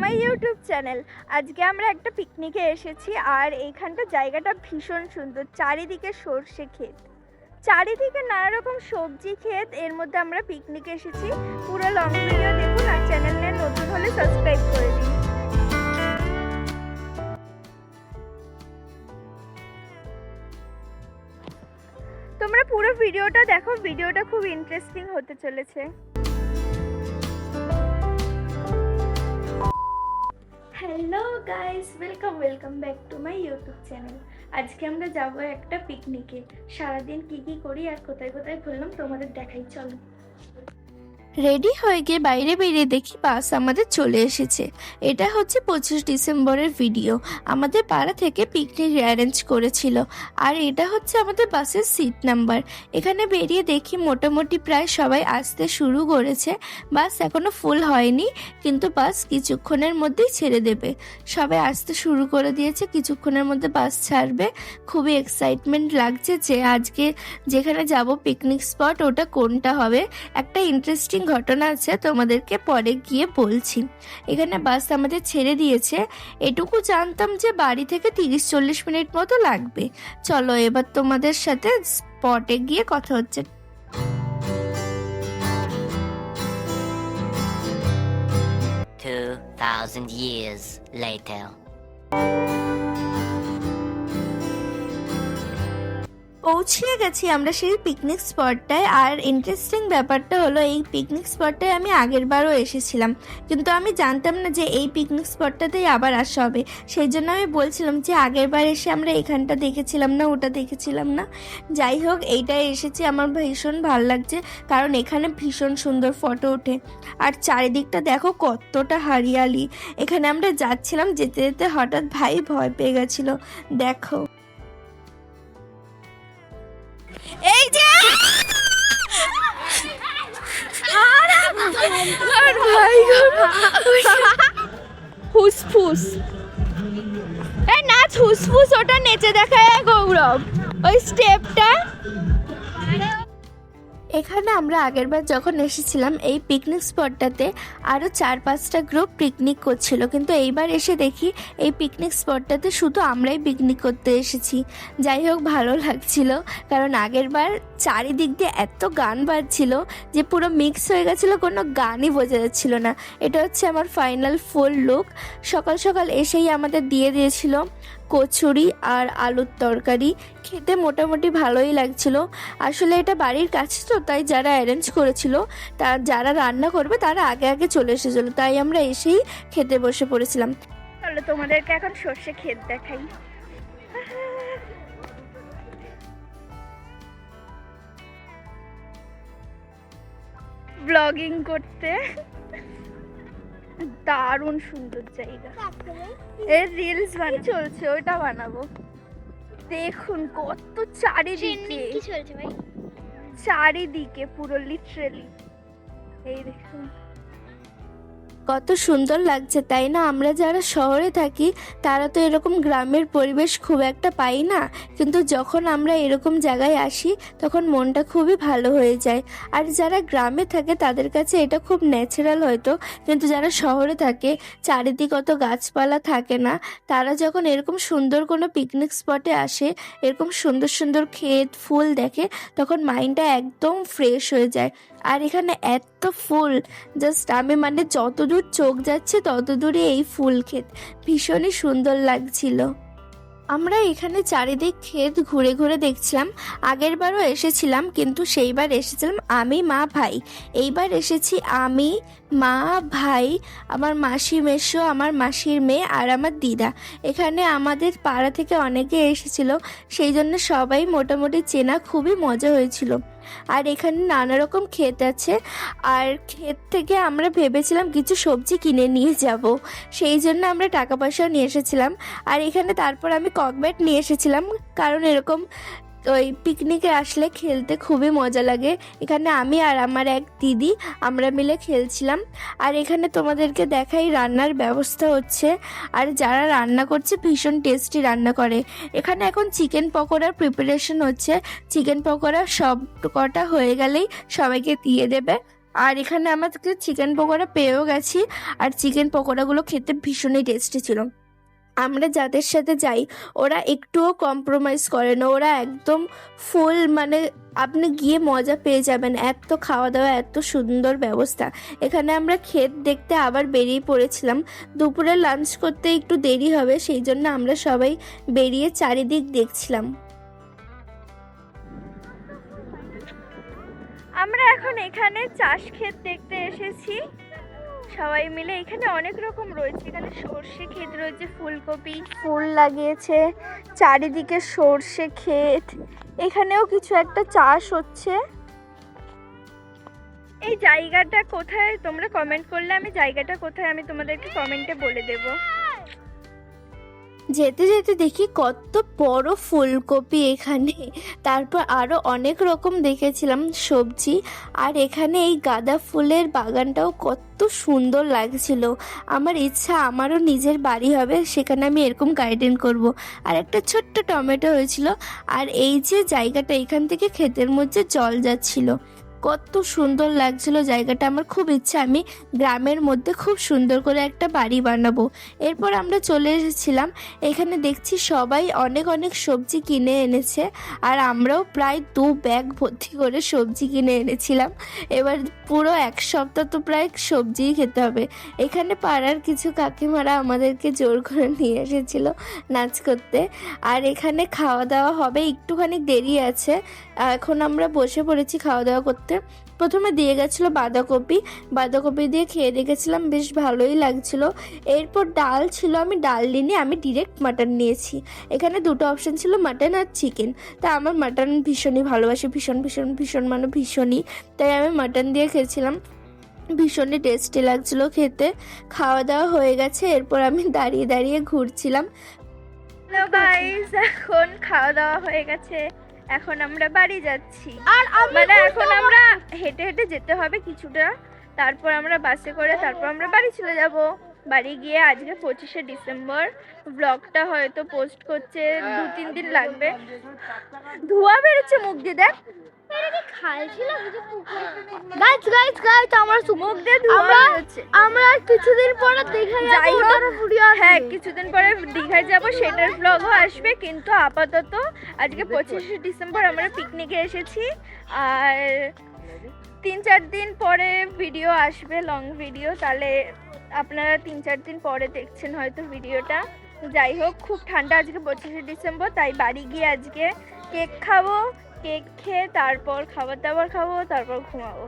My YouTube channel. আজকে আমরা একটা পিকনিকে এসেছি আর এইখানটা জায়গাটা ভীষণ সুন্দর। চারিদিকে সর্ষে ক্ষেত, চারিদিকে নানা রকম সবজি ক্ষেত। এর মধ্যে আমরা পিকনিকে এসেছি। পুরো লং ভিডিও দেখুন আর চ্যানেলে নতুন হলে সাবস্ক্রাইব করে দিন। তোমরা পুরো ভিডিওটা দেখো, ভিডিওটা খুব ইন্টারেস্টিং হতে চলেছে। Hello guys, welcome back to my YouTube channel. আজকে আমরা যাব একটা পিকনিকে। সারাদিন কি করি আর কোথায় কোথায় ঘুরলাম তোমাদের দেখাই, চলো। রেডি হয়ে গিয়ে বাইরে বেরিয়ে দেখি বাস আমাদের চলে এসেছে। এটা হচ্ছে 25 ডিসেম্বরের ভিডিও। আমাদের পাড়া থেকে পিকনিক অ্যারেঞ্জ করেছিল আর এটা হচ্ছে আমাদের বাসের সিট নাম্বার। এখানে বেরিয়ে দেখি মোটামুটি প্রায় সবাই আসতে শুরু করেছে। বাস এখনো ফুল হয়নি, কিন্তু বাস কিছুক্ষণের মধ্যেই ছেড়ে দেবে। সবাই আসতে শুরু করে দিয়েছে, কিছুক্ষণের মধ্যে বাস ছাড়বে। খুবই এক্সাইটমেন্ট লাগছে যে আজকে যেখানে যাব পিকনিক স্পট ওটা কোনটা হবে। একটা ইন্টারেস্টিং ঘটনা আছে, তোমাদেরকে পরে গিয়ে বলছি। এখানে বাস আমাদের ছেড়ে দিয়েছে। এটুকু জানতাম যে বাড়ি থেকে 30-40 মিনিট মতো লাগবে। চলো এবার তোমাদের সাথে স্পটে গিয়ে কথা হচ্ছে। 2000 years later. পৌঁছে গেছি আমরা সেই পিকনিক স্পটটায়। আর ইন্টারেস্টিং ব্যাপারটা হলো, এই পিকনিক স্পটটায় আমি আগের বারও এসেছিলাম, কিন্তু আমি জানতাম না যে এই পিকনিক স্পটটাতেই আবার আসা হবে। সেই জন্য আমি বলছিলাম যে আগের বার এসে আমরা এখানটা দেখেছিলাম না, ওটা দেখেছিলাম না। যাই হোক, এইটাই এসেছি। আমার ভীষণ ভালো লাগছে কারণ এখানে ভীষণ সুন্দর ফটো ওঠে আর চারিদিকটা দেখো কতটা হারিয়ালি। এখানে আমরা যাচ্ছিলাম, যেতে যেতে হঠাৎ ভাই ভয় পেয়ে গেছিল। দেখো এই যে ফুসফুস, এই নাচ ফুসফুস, ওটা নেচে দেখায় গৌরব ওই স্টেপটা। এখানে আমরা আগেরবার যখন এসেছিলাম এই পিকনিক স্পটটাতে আরও 4-5টা গ্রুপ পিকনিক করছিল, কিন্তু এইবার এসে দেখি এই পিকনিক স্পটটাতে শুধু আমরাই পিকনিক করতে এসেছি। যাই হোক, ভালো লাগছিল কারণ আগেরবার চারিদিক দিয়ে এত গান বাজছিল যে পুরো মিক্স হয়ে গেছিলো, কোনো গানই বোঝা যাচ্ছিল না। এটা হচ্ছে আমার ফাইনাল ফুল লুক। সকাল সকাল এসেই আমাদের দিয়ে দিয়েছিল কচুরি আর আলুর তরকারি। খেতে মোটামুটি ভালোই লাগছিল। আসলে এটা বাড়ির কাছে তো, তাই যারা অ্যারেঞ্জ করেছিল যারা রান্না করবে তারা আগে আগে চলে এসেছিলো, তাই আমরা এসেই খেতে বসে পড়েছিলাম। চলো তোমাদেরকে এখন সর্ষে ক্ষেত দেখাই। ব্লগিং করতে দারুণ সুন্দর জায়গা। এর রিলস চলছে, ওইটা বানাবো। দেখুন কত চারিদিকে, চারিদিকে পুরো লিটারেলি এই দেখুন কত সুন্দর লাগছে, তাই না? আমরা যারা শহরে থাকি তারা তো এরকম গ্রামের পরিবেশ খুব একটা পাই না, কিন্তু যখন আমরা এরকম জায়গায় আসি তখন মনটা খুবই ভালো হয়ে যায়। আর যারা গ্রামে থাকে তাদের কাছে এটা খুব ন্যাচারাল হয়তো, কিন্তু যারা শহরে থাকে চারিদিকে অত গাছপালা থাকে না, তারা যখন এরকম সুন্দর কোনো পিকনিক স্পটে আসে, এরকম সুন্দর সুন্দর ক্ষেত ফুল দেখে, তখন মাইন্ডটা একদম ফ্রেশ হয়ে যায়। আর এখানে এত ফুল, জাস্ট আমি যতদূর চোখ যাচ্ছে তত দূরে এই ফুল ক্ষেত, ভীষণই সুন্দর লাগছিল। আমরা এখানে চারিদিক ক্ষেত ঘুরে ঘুরে দেখছিলাম। আগের বারও এসেছিলাম, কিন্তু সেইবার এসেছিলাম আমি, মা, ভাই। এইবার এসেছি আমি, মা, ভাই, আমার মাসি মেসো, আমার মাসির মেয়ে আর আমার দিদা। এখানে আমাদের পাড়া থেকে অনেকে এসেছিল, সেই জন্য সবাই মোটামুটি চেনা, খুবই মজা হয়েছিল। আর এখানে নানা রকম ক্ষেত আছে, আর ক্ষেত থেকে আমরা ভেবেছিলাম কিছু সবজি কিনে নিয়ে যাব, সেই জন্য আমরা টাকা পয়সাও নিয়ে এসেছিলাম। আর এখানে তারপর আমি ককব্যাট নিয়ে এসেছিলাম, কারণ এরকম ওই পিকনিকে আসলে খেলতে খুবই মজা লাগে। এখানে আমি আর আমার এক দিদি আমরা মিলে খেলছিলাম। আর এখানে তোমাদেরকে দেখাই রান্নার ব্যবস্থা হচ্ছে, আর যারা রান্না করছে ভীষণ টেস্টি রান্না করে। এখানে এখন চিকেন পকোড়ার প্রিপারেশন হচ্ছে। চিকেন পকোড়া সব কটা হয়ে গেলেই সবাইকে দিয়ে দেবে। আর এখানে আমাদেরকে চিকেন পকোড়া পেয়েও গেছি, আর চিকেন পকোড়াগুলো খেতে ভীষণই টেস্টি ছিল। আমরা যাদের সাথে যাই ওরা একটুও কম্প্রোমাইজ করে না, ওরা একদম ফুল, মানে আপনি গিয়ে মজা পেয়ে যাবেন, এত খাওয়া দাওয়া, এত সুন্দর ব্যবস্থা। এখানে আমরা ক্ষেত দেখতে আবার বেরিয়ে পড়েছিলাম। দুপুরে লাঞ্চ করতে একটু দেরি হবে, সেই জন্য আমরা সবাই বেরিয়ে চারিদিক দেখছিলাম। আমরা এখন এখানে চাষ ক্ষেত দেখতে এসেছি সবাই মিলে। এখানে অনেক রকম রয়েছে, এখানে সর্ষে ক্ষেত রয়েছে, ফুলকপি ফুল লাগিয়েছে, চারিদিকে সর্ষে ক্ষেত, এখানেও কিছু একটা চাষ হচ্ছে। এই জায়গাটা কোথায় তোমরা কমেন্ট করলে, আমি জায়গাটা কোথায় আমি তোমাদেরকে কমেন্টে বলে দেব। যেতে যেতে দেখি কত বড় ফুলকপি এখানে, তারপর আরও অনেক রকম দেখেছিলাম সবজি। আর এখানে এই গাঁদা ফুলের বাগানটাও কত সুন্দর লাগছিল। আমার ইচ্ছা আমারও নিজের বাড়ি হবে, সেখানে আমি এরকম গার্ডেন করব। আর একটা ছোট্ট টমেটো হয়েছিল। আর এই যে জায়গাটা, এখান থেকে ক্ষেতের মধ্যে জল যাচ্ছিল, কত সুন্দর লাগছিল জায়গাটা। আমার খুব ইচ্ছা আমি গ্রামের মধ্যে খুব সুন্দর করে একটা বাড়ি বানাবো। এরপর আমরা চলে এসেছিলাম, এখানে দেখছি সবাই অনেক অনেক সবজি কিনে এনেছে, আর আমরাও প্রায় 2 ব্যাগ ভর্তি করে সবজি কিনে এনেছিলাম। এবার পুরো 1 সপ্তাহ তো প্রায় সবজিই খেতে হবে। এখানে পাড়ার কিছু কাকিমারা আমাদেরকে জোর করে নিয়ে এসেছিল নাচ করতে। আর এখানে খাওয়া দাওয়া হবে, একটুখানি দেরি আছে, এখন আমরা বসে পড়েছি খাওয়া দাওয়া করতে। প্রথমে দিয়ে গেছিলো বাঁধাকপি দিয়ে খেয়ে দেখেছিলাম, বেশ ভালোই লাগছিল। এরপর ডাল ছিল, আমি ডাল নিইনি, আমি ডিরেক্ট মাটন নিয়েছি। এখানে 2টো অপশান ছিল, মাটন আর চিকেন। তা আমার মাটন ভীষণই ভালোবাসি, ভীষণ মানে ভীষণই, তাই আমি মাটন দিয়ে খেয়েছিলাম। ভীষণই টেস্টি লাগছিল খেতে। খাওয়া দাওয়া হয়ে গেছে, এরপর আমি দাঁড়িয়ে দাঁড়িয়ে ঘুরছিলাম। হ্যালো গাইস, এখন খাওয়া দাওয়া হয়ে গেছে, এখন আমরা বাড়ি যাচ্ছি। আর মানে এখন আমরা হেঁটে হেঁটে যেতে হবে কিছুটা, তারপর আমরা বাসে করে তারপর আমরা বাড়ি চলে যাব। বাড়ি গিয়ে আজকে 25শে ডিসেম্বর, ব্লগটা হয়তো পোস্ট করতে 2-3 দিন লাগবে। ধোঁয়া বেরোচ্ছে মুখ দিয়ে, দেখ আমরা কিছুদিন পরে দীঘায় যাই, হ্যাঁ কিছুদিন পরে দীঘায় যাব, সেটার ব্লগও আসবে। কিন্তু আপাতত আজকে 25শে ডিসেম্বর আমরা পিকনিকে এসেছি, আর 3-4 দিন পরে ভিডিও আসবে, লং ভিডিও, তাহলে আপনারা 3-4 দিন পরে দেখছেন হয়তো ভিডিওটা। যাই হোক, খুব ঠান্ডা আজকে 25শে ডিসেম্বর, তাই বাড়ি গিয়ে আজকে কেক খাবো, কেক খেয়ে তারপর খাবার দাবার খাবো, তারপর ঘুমাবো।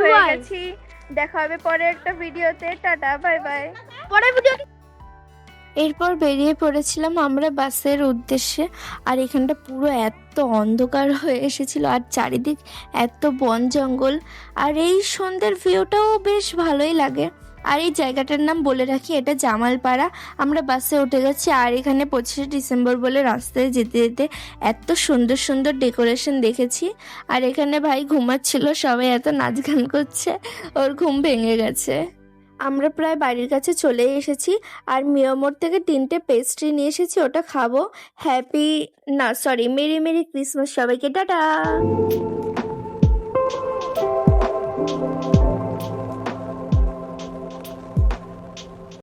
হয়ে গেছি, দেখা হবে পরে একটা ভিডিওতে। Tata, bye bye. পরে ভিডিও। এরপর বেরিয়ে পড়েছিলাম আমরা বাসের উদ্দেশ্যে। আর এখানটা পুরো এত অন্ধকার হয়ে এসেছিল, আর চারিদিক এত বন জঙ্গল, আর এই সন্ধ্যের ভিউটাও বেশ ভালোই লাগে। আর এই জায়গাটার নাম বলে রাখি, এটা জামালপাড়া। আমরা বাসে উঠে গেছি, আর এখানে 25শে ডিসেম্বর বলে রাস্তায় যেতে যেতে এত সুন্দর সুন্দর ডেকোরেশন দেখেছি। আর এখানে ভাই ঘুমাচ্ছিল, সবাই এত নাচ গান করছে, ওর ঘুম ভেঙে গেছে। আমরা প্রায় বাড়ির কাছে চলে এসেছি, আর মিয়ামোর থেকে 3টে পেস্ট্রি নিয়ে এসেছি, ওটা খাবো। মেরি মেরি ক্রিসমাস সবাইকে, টাটা।